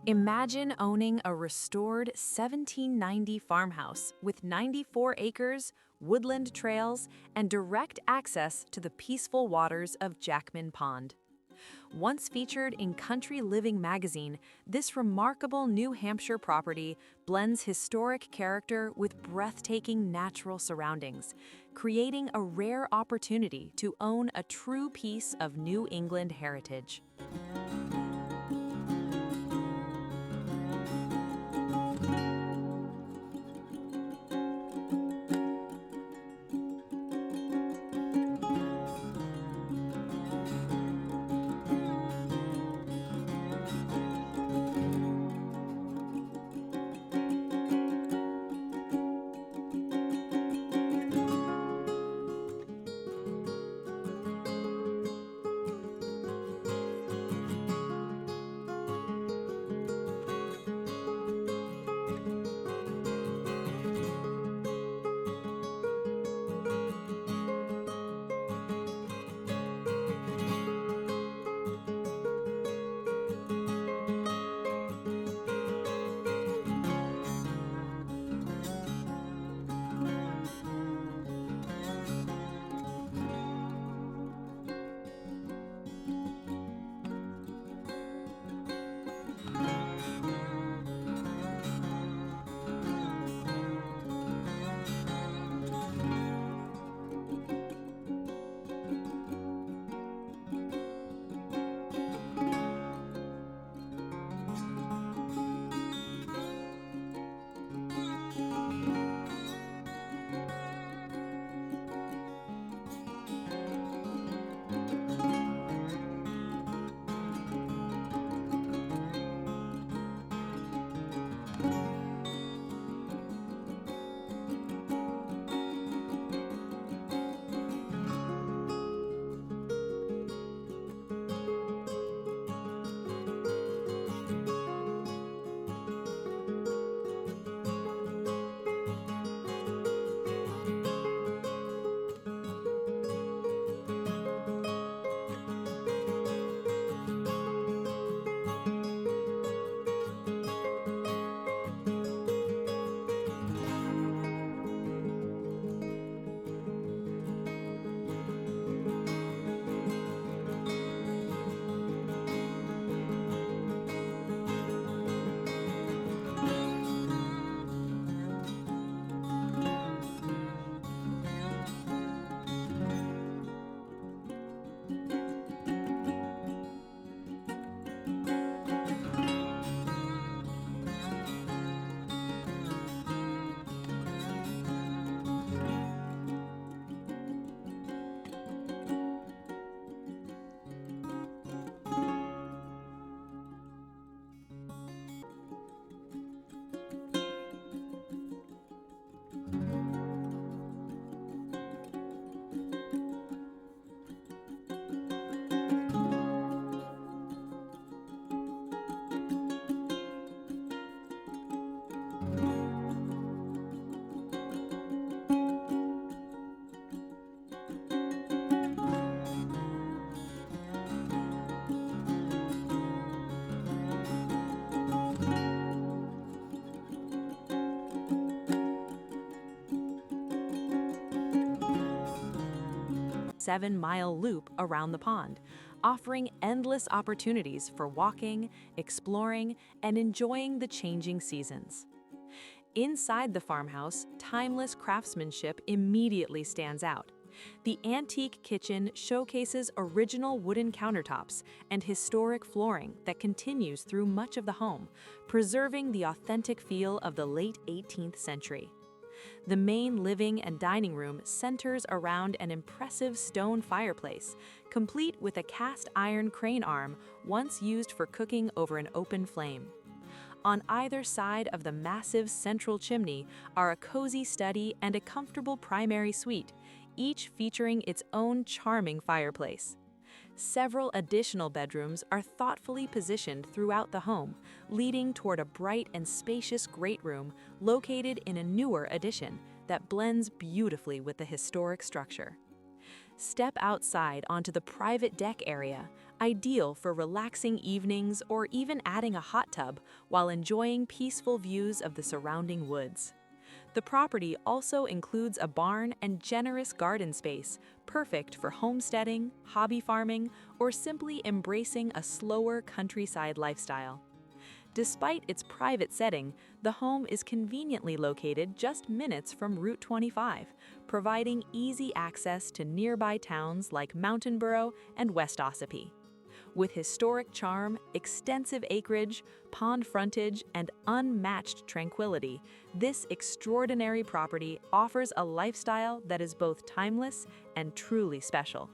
Imagine owning a restored 1790 farmhouse with 94 acres, woodland trails, and direct access to the peaceful waters of Jackman Pond. Once featured in Country Living magazine, this remarkable New Hampshire property blends historic character with breathtaking natural surroundings, creating a rare opportunity to own a true piece of New England heritage. Seven-mile loop around the pond, offering endless opportunities for walking, exploring, and enjoying the changing seasons. Inside the farmhouse, timeless craftsmanship immediately stands out. The antique kitchen showcases original wooden countertops and historic flooring that continues through much of the home, preserving the authentic feel of the late 18th century. The main living and dining room centers around an impressive stone fireplace, complete with a cast iron crane arm once used for cooking over an open flame. On either side of the massive central chimney are a cozy study and a comfortable primary suite, each featuring its own charming fireplace. Several additional bedrooms are thoughtfully positioned throughout the home, leading toward a bright and spacious great room located in a newer addition that blends beautifully with the historic structure. Step outside onto the private deck area, ideal for relaxing evenings or even adding a hot tub while enjoying peaceful views of the surrounding woods. The property also includes a barn and generous garden space, perfect for homesteading, hobby farming, or simply embracing a slower countryside lifestyle. Despite its private setting, the home is conveniently located just minutes from Route 25, providing easy access to nearby towns like Moultonborough and West Ossipee. With historic charm, extensive acreage, pond frontage, and unmatched tranquility, this extraordinary property offers a lifestyle that is both timeless and truly special.